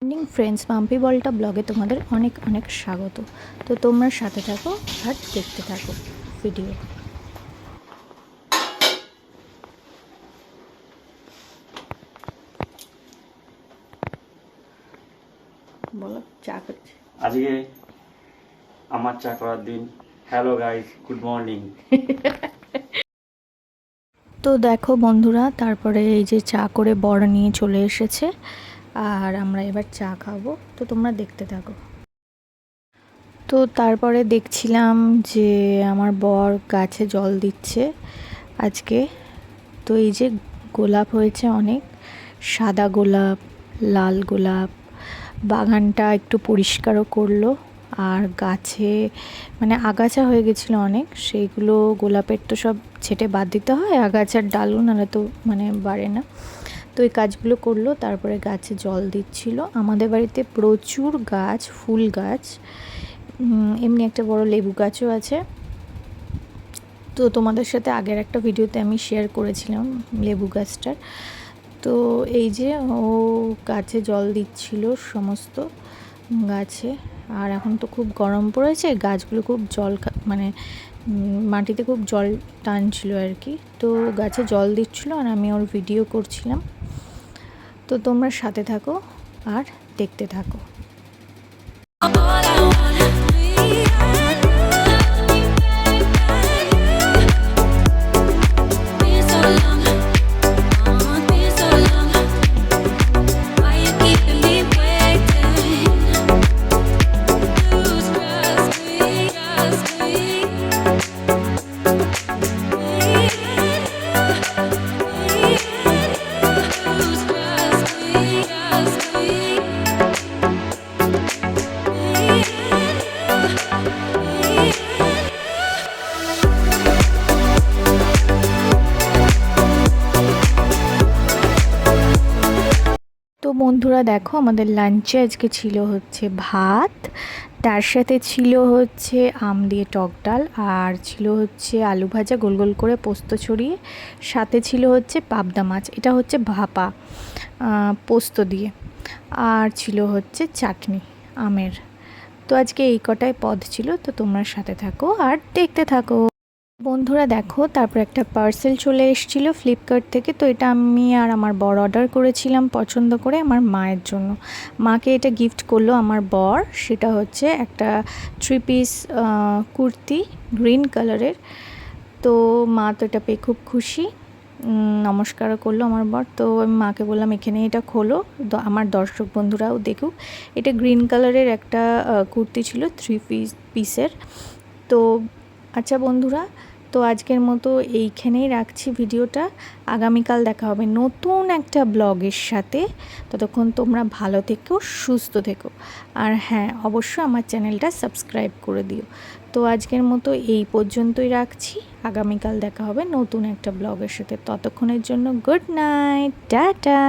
Morning friends, Mampi বলটা ব্লগে তোমাদের অনেক অনেক স্বাগত। তো তোমরা সাথে থাকো আর দেখতে থাকো ভিডিও। বলো, চা করছি আজকে আমার চা করার দিন। Hello guys, good morning. তো দেখো বন্ধুরা, তারপরে এই যে চা করে বর নিয়ে চলে এসেছে আর আমরা এবার চা খাবো। তো তোমরা দেখতে থাকো। তো তারপরে দেখছিলাম যে আমার বর গাছে জল দিচ্ছে আজকে। তো এই যে গোলাপ হয়েছে অনেক, সাদা গোলাপ, লাল গোলাপ। বাগানটা একটু পরিষ্কারও করলো আর গাছে মানে আগাছা হয়ে গেছিলো অনেক, সেইগুলো গোলাপের তো সব ছেটে বাদ দিতে হয়, আগাছার ডালও নাহলে তো মানে বাড়ে না। তো এই কাজগুলো করলো, তারপরে গাছে জল দিচ্ছিল। আমাদের বাড়িতে প্রচুর গাছ, ফুল গাছ, এমনি একটা বড় লেবু গাছও আছে। তো তোমাদের সাথে আগের একটা ভিডিওতে আমি শেয়ার করেছিলাম লেবু গাছটার। তো এই যে ও গাছে জল দিচ্ছিল সমস্ত গাছে। আর এখন তো খুব গরম পড়েছে, গাছগুলো খুব জল মানে মাটিতে খুব জল টানছিল আর কি। তো গাছে জল দিচ্ছিল আর আমি ওর ভিডিও করছিলাম। তো তোমরা সাথে থাকো আর দেখতে থাকো। তো বন্ধুরা দেখো, আমাদের লাঞ্চে আজকে ছিল হচ্ছে ভাত, তার সাথে ছিল হচ্ছে আম দিয়ে টক ডাল, আর ছিল হচ্ছে আলু ভাজা গোল গোল করে পোস্ত ছড়িয়ে, সাথে ছিল হচ্ছে পাবদা মাছ, এটা হচ্ছে ভাপা পোস্ত দিয়ে, আর ছিল হচ্ছে চাটনি আমের। তো আজকে এই কটাই পদ ছিল। তো তোমরা সাথে থাকো আর দেখতে থাকো। বন্ধুরা দেখো, তারপর একটা পার্সেল চলে এসেছিলো ফ্লিপকার্ট থেকে। তো এটা আমি আর আমার বর অর্ডার করেছিলাম পছন্দ করে আমার মায়ের জন্য। মাকে এটা গিফট করলো আমার বর। সেটা হচ্ছে একটা 3 পিস কুর্তি গ্রিন কালারের। তো মা তো এটা পেয়ে খুব খুশি, নমস্কারও করলো আমার বর। তো আমি মাকে বললাম এখানে এটা খোলো, আমার দর্শক বন্ধুরাও দেখুক। এটা গ্রিন কালারের একটা কুর্তি ছিল 3 পিসের। তো আচ্ছা বন্ধুরা, তো আজকের মতো এইখানেই রাখছি ভিডিওটা। আগামীকাল দেখা হবে নতুন একটা ব্লগের সাথে। ততক্ষণ তোমরা ভালো থেকো, সুস্থ থেকো, আর হ্যাঁ অবশ্যই আমার চ্যানেলটা সাবস্ক্রাইব করে দিও। তো আজকের মতো এই পর্যন্তই রাখছি। আগামীকাল দেখা হবে নতুন একটা ব্লগের সাথে। ততক্ষণের জন্য গুড নাইট, টাটা।